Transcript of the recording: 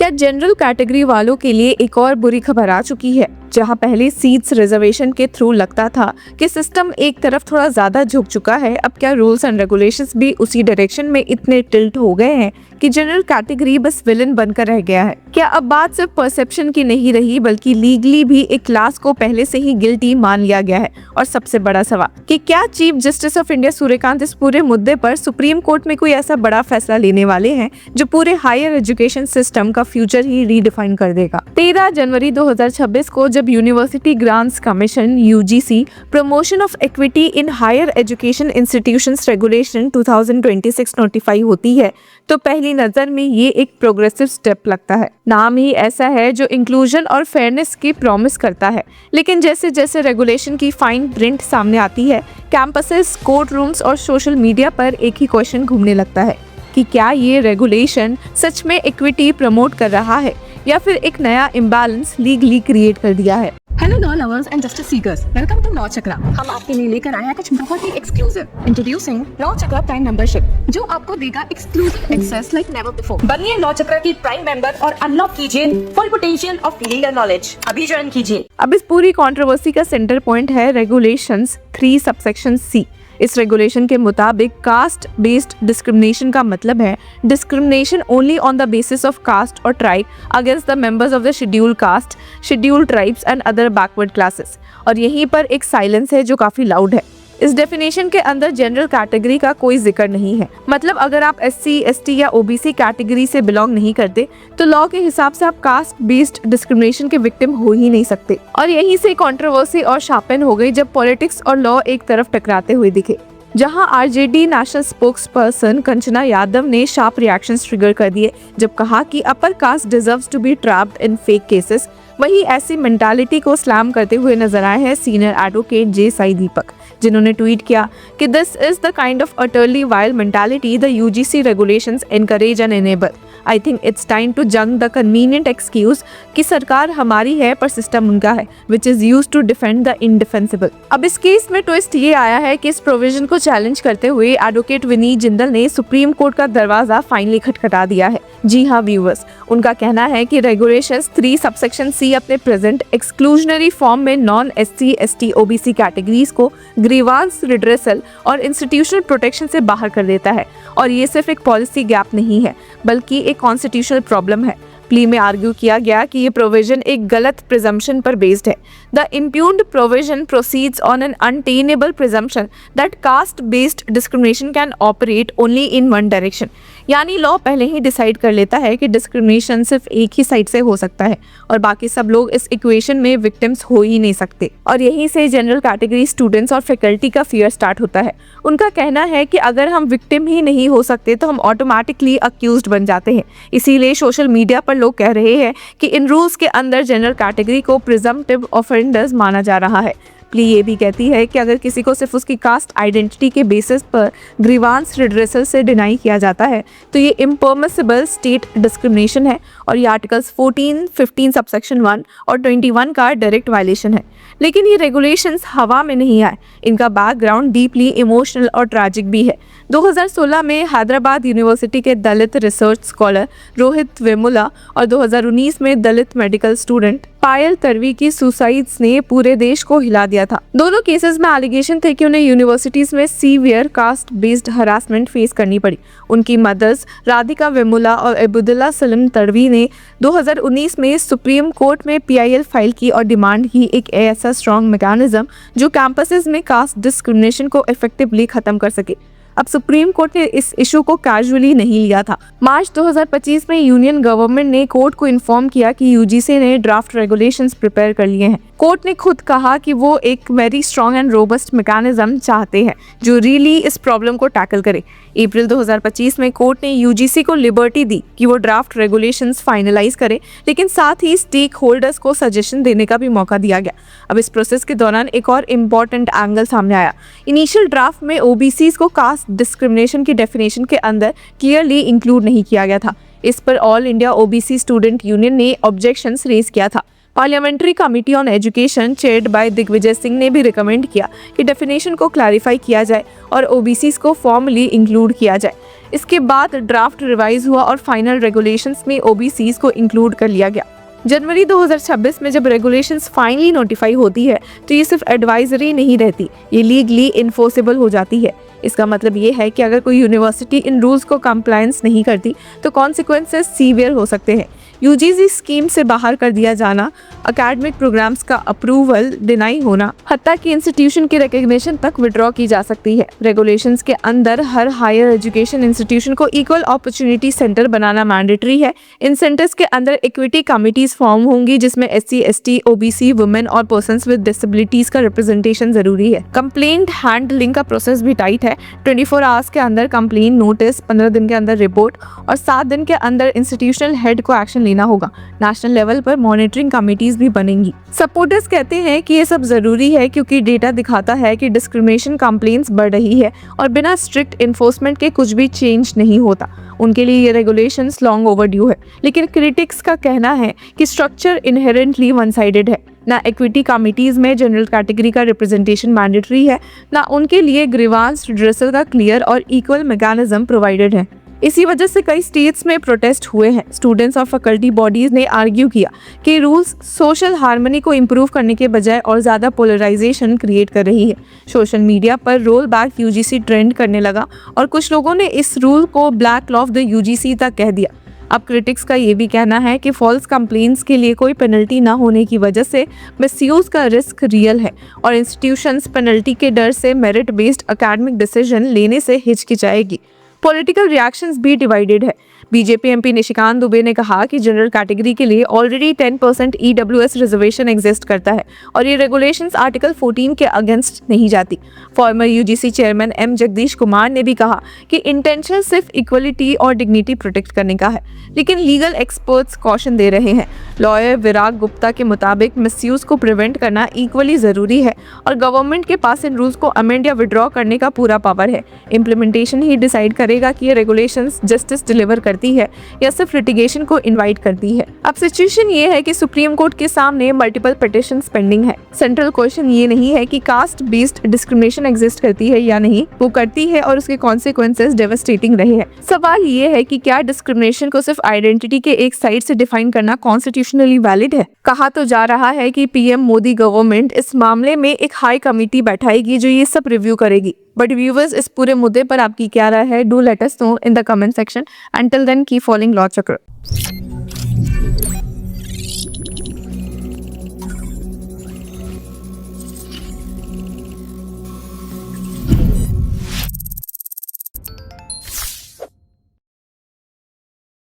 क्या general category वालों के लिए एक और बुरी खबर आ चुकी है। जहां पहले सीट्स रिजर्वेशन के थ्रू लगता था कि सिस्टम एक तरफ थोड़ा ज्यादा झुक चुका है, अब क्या रूल्स एंड रेगुलेशंस भी उसी डायरेक्शन में इतने टिल्ट हो गए हैं कि जनरल कैटेगरी बस विलन बनकर रह गया है। क्या अब बात सिर्फ परसेप्शन की नहीं रही, बल्कि लीगली भी एक क्लास को पहले से ही गिल्टी मान लिया गया है। और सबसे बड़ा सवाल कि क्या chief justice of India Suryakant इस पूरे मुद्दे पर सुप्रीम कोर्ट में कोई ऐसा बड़ा फैसला लेने वाले हैं जो पूरे हायर एजुकेशन सिस्टम का फ्यूचर ही रीडिफाइन कर देगा। 13 जनवरी 2026 को जब University Grants Commission (UGC) promotion of equity in higher education institutions regulation 2026 notify होती है, तो पहली नजर में ये एक प्रोग्रेसिव स्टेप लगता है। नाम ही ऐसा है जो इंक्लूजन और फेयरनेस की प्रॉमिस करता है। लेकिन जैसे जैसे रेगुलेशन की फाइन प्रिंट सामने आती है, कैंपसेस, कोर्ट रूम्स और सोशल मीडिया पर एक ही क्वेश्चन घूमने लगता है कि क्या ये रेगुलेशन सच में इक्विटी प्रमोट कर रहा है या फिर एक नया इम्बैलेंस लीगली क्रिएट कर दिया है। Hello law lovers and justice seekers, welcome to law Chakra. हम आपके लिए लेकर आए हैं कुछ बहुत ही exclusive. Introducing law Chakra prime membership, जो आपको देगा exclusive access like never before. बनिए लॉ चक्रा की प्राइम मेंबर और अनलॉक कीजिए full potential of legal knowledge. अभी ज्वाइन कीजिए। अब इस पूरी कंट्रोवर्सी का सेंटर पॉइंट है रेगुलेशंस 3 सबसेक्शन C। इस रेगुलेशन के मुताबिक कास्ट बेस्ड डिस्क्रिमिनेशन का मतलब है discrimination only on the basis of caste और tribe against the members of the scheduled caste, scheduled tribes and other backward classes. और यहीं पर एक साइलेंस है जो काफी लाउड है। इस डेफिनेशन के अंदर जनरल कैटेगरी का कोई जिक्र नहीं है। मतलब अगर आप SC, ST या OBC कैटेगरी से बिलोंग नहीं करते तो लॉ के हिसाब से आप कास्ट बेस्ड डिस्क्रिमिनेशन के विक्टिम हो ही नहीं सकते। और यहीं से कंट्रोवर्सी और शार्पन हो गई जब पॉलिटिक्स और लॉ एक तरफ टकराते हुए दिखे, जहां RJD national spokesperson Kanchana Yadav ने शार्प रिएक्शंस ट्रिगर कर दिए जब कहा कि upper caste deserves to be trapped in fake cases. वहीं ऐसी मेंटालिटी को स्लैम करते हुए नजर आए हैं senior advocate J. Sai Deepak, जिन्होंने ट्वीट किया कि this is the kind of utterly wild mentality the UGC regulations encourage and enable. I think it's time to junk the convenient excuse कि सरकार हमारी है पर सिस्टम उनका है, which is used to defend the indefensible. अब इस case में ट्विस्ट ये आया है कि इस प्रोविजन को चैलेंज करते हुए एडवोकेट विनीत जिंदल ने सुप्रीम कोर्ट का दरवाजा फाइनली खटखटा दिया है। जी हाँ व्यूअर्स, उनका कहना है कि रेगुलेशंस 3 सबसेक्शन C अपने प्रेजेंट एक्सक्लूजनरी फॉर्म में non SC, ST, OBC categories को ग्रीवांस रिड्रेसल और इंस्टीट्यूशनल प्रोटेक्शन से बाहर कर देता है। और ये सिर्फ एक पॉलिसी गैप नहीं है, बल्कि एक कॉन्स्टिट्यूशनल प्रॉब्लम है। प्ली में आर्ग्यू किया गया कि ये प्रोविजन एक गलत प्रिजम्पशन पर बेस्ड है। The impugned provision proceeds on an untenable presumption that caste based discrimination can operate only in one direction. यानी लॉ पहले ही डिसाइड कर लेता है कि डिस्क्रिमिनेशन सिर्फ एक ही साइड से हो सकता है और बाकी सब लोग इस इक्वेशन में विक्टिम्स हो ही नहीं सकते। और यहीं से जनरल कैटेगरी स्टूडेंट्स और फैकल्टी का फियर स्टार्ट होता है। उनका कहना है कि अगर हम विक्टिम ही नहीं हो सकते तो हम ऑटोमेटिकली अक्यूज्ड बन जाते हैं। इसीलिए सोशल मीडिया पर लोग कह रहे हैं कि इन रूल्स के अंदर जनरल कैटेगरी को प्रिजम्प्टिव ऑफेंडर्स माना जा रहा है। प्ली ये भी कहती है कि अगर किसी को सिर्फ उसकी कास्ट आइडेंटिटी के बेसिस पर ग्रीवांस रिड्रेसल से डिनाई किया जाता है तो ये इम्परमिसिबल स्टेट डिस्क्रिमिनेशन है और ये आर्टिकल्स 14, 15 सबसेक्शन 1 और 21 का डायरेक्ट वायलेशन है। लेकिन ये रेगुलेशंस हवा में नहीं आए, इनका बैकग्राउंड डीपली इमोशनल और ट्रैजिक भी है। 2016 में हैदराबाद यूनिवर्सिटी के दलित रिसर्च स्कॉलर रोहित वेमुला और 2019 में दलित मेडिकल स्टूडेंट पायल तरवी की सुसाइड्स ने पूरे देश को हिला दिया था। दोनों केसेस में एलिगेशन थे कि उन्हें यूनिवर्सिटीज में severe caste based harassment face करनी पड़ी। उनकी मदर्स राधिका वेमुला और अब्दुल्ला सलीम तरवी ने 2019 में सुप्रीम कोर्ट में PIL फाइल की और डिमांड की एक ऐसा स्ट्रॉन्ग मैकेनिज्म जो कैंपसेस में कास्ट डिस्क्रिमिनेशन को इफेक्टिवली खत्म कर सके। अब सुप्रीम कोर्ट ने इस इशू को कैजुअली नहीं लिया था। मार्च 2025 में यूनियन गवर्नमेंट ने कोर्ट को इन्फॉर्म किया कि UGC ने ड्राफ्ट रेगुलेशंस प्रिपेयर कर लिए हैं। कोर्ट ने खुद कहा कि वो एक very strong and robust mechanism चाहते हैं जो रियली इस प्रॉब्लम को टैकल करे। अप्रैल 2025 में कोर्ट ने UGC को लिबर्टी दी कि वो ड्राफ्ट रेगुलेशंस फाइनलाइज करे, लेकिन साथ ही स्टेक होल्डर्स को सजेशन देने का भी मौका दिया गया। अब इस प्रोसेस के दौरान एक और इम्पॉर्टेंट एंगल सामने आया। इनिशियल ड्राफ्ट में OBCs को कास्ट डिस्क्रिमिनेशन की डेफिनेशन के अंदर क्लियरली इंक्लूड नहीं किया गया था। इस पर all India OBC student union ने ऑब्जेक्शंस रेज किया था। Parliamentary committee on education chaired by Digvijaya Singh ने भी रिकमेंड किया कि डेफिनेशन को क्लैरिफाई किया जाए और ओबीसीज को फॉर्मली इंक्लूड किया जाए। इसके बाद ड्राफ्ट रिवाइज हुआ और फाइनल रेगुलेशंस में ओबीसीज को इंक्लूड कर लिया गया। जनवरी 2026 में जब रेगुलेशंस फाइनली नोटिफाई होती है तो ये सिर्फ एडवाइजरी नहीं रहती, ये लीगली इन्फोर्सेबल हो जाती है। इसका मतलब ये है कि अगर कोई यूनिवर्सिटी इन रूल्स को कंप्लायंस नहीं करती तो कॉन्सिक्वेंसेस सीवियर हो सकते हैं। यूजीसी स्कीम से बाहर कर दिया जाना, एकेडमिक प्रोग्राम्स का अप्रूवल डिनाई होना, हत्ता कि इंस्टीट्यूशन की रिकग्निशन तक विड्रॉ की जा सकती है। रेगुलेशंस के अंदर हर हायर एजुकेशन इंस्टीट्यूशन को इक्वल अपॉर्चुनिटी सेंटर बनाना मैंडेटरी है। इन सेंटर्स के अंदर इक्विटी कमिटीज फॉर्म होंगी जिसमें SC, ST, OBC, वुमेन और पर्सन्स विद डिसेबिलिटीज का रिप्रेजेंटेशन जरूरी है। कंप्लेंट हैंडलिंग का प्रोसेस भी टाइट है। 24 आवर्स के अंदर कंप्लेंट नोटिस, 15 दिन के अंदर रिपोर्ट और 7 दिन के अंदर इंस्टीट्यूशनल हेड को एक्शन लेना होगा। नेशनल लेवल पर मॉनिटरिंग कमिटीज भी बनेंगी। सपोर्टर्स कहते हैं कि ये सब जरूरी है क्योंकि डेटा दिखाता है कि डिस्क्रिमिनेशन कंप्लेंट्स बढ़ रही है और बिना स्ट्रिक्ट इन्फोर्समेंट के कुछ भी चेंज नहीं होता। उनके लिए ये रेगुलेशंस लॉन्ग ओवरड्यू है। लेकिन क्रिटिक्स का कहना है कि स्ट्रक्चर इनहेरेंटली वन साइडेड है। ना इक्विटी कमिटीज में जनरल कैटेगरी का रिप्रेजेंटेशन मैंडेटरी है, ना उनके लिए ग्रीवांस रिड्रेसल का क्लियर और इक्वल मैकेनिज्म प्रोवाइडेड है। इसी वजह से कई स्टेट्स में प्रोटेस्ट हुए हैं। स्टूडेंट्स और फैकल्टी बॉडीज ने आर्ग्यू किया कि रूल्स सोशल हार्मनी को इम्प्रूव करने के बजाय और ज़्यादा पोलराइजेशन क्रिएट कर रही है। सोशल मीडिया पर रोल बैक यूजीसी ट्रेंड करने लगा और कुछ लोगों ने इस रूल को black law of the UGC तक कह दिया। अब क्रिटिक्स का ये भी कहना है कि फॉल्स कंप्लेंट्स के लिए कोई पेनल्टी ना होने की वजह से मिसयूज का रिस्क रियल है और इंस्टीट्यूशंस पेनल्टी के डर से मेरिट बेस्ड एकेडमिक डिसीजन लेने से हिचकिचाएगी। पॉलिटिकल रिएक्शंस भी डिवाइडेड है। बीजेपी एमपी निशिकांत दुबे ने कहा कि जनरल कैटेगरी के लिए ऑलरेडी 10% EWS रिजर्वेशन एग्जिस्ट करता है और ये रेगुलेशंस आर्टिकल 14 के अगेंस्ट नहीं जाती। Farmer UGC chairman M Jagdish Kumar ने भी कहा कि इंटेंशन सिर्फ इक्वलिटी और डिग्निटी प्रोटेक्ट करने का है, लेकिन लीगल एक्सपर्ट्स कॉशन दे रहे हैं। लॉयर विराग गुप्ता के मुताबिक मिसयूज को प्रिवेंट करना इक्वली जरूरी है और गवर्नमेंट के पास इन रूल्स को अमेंड या विड्रॉ करने का पूरा पावर है। इम्प्लीमेंटेशन ही डिसाइड करेगा कि ये रेगुलेशंस जस्टिस डिलीवर करती है या सिर्फ लिटिगेशन को इनवाइट करती है। अब सिचुएशन ये है कि सुप्रीम कोर्ट के सामने मल्टीपल पिटिशंस पेंडिंग है। सेंट्रल क्वेश्चन ये नहीं है कि कास्ट बेस्ड डिस्क्रिमिनेशन एग्जिस्ट करती है या नहीं, वो करती है और उसके कॉन्सिक्वेंसेस डेवास्टेटिंग रहे हैं। सवाल ये है कि क्या डिस्क्रिमिनेशन को सिर्फ आइडेंटिटी के एक साइड से डिफाइन करना कॉन्स्टिट्यूशनली वैलिड है। कहा तो जा रहा है कि PM मोदी गवर्नमेंट इस मामले में एक हाई कमेटी बैठाएगी जो ये सब रिव्यू करेगी। बट व्यूवर्स, इस पूरे मुद्दे पर आपकी क्या राय है? Do let us know in the comment section. Until then, keep following Law Chakra.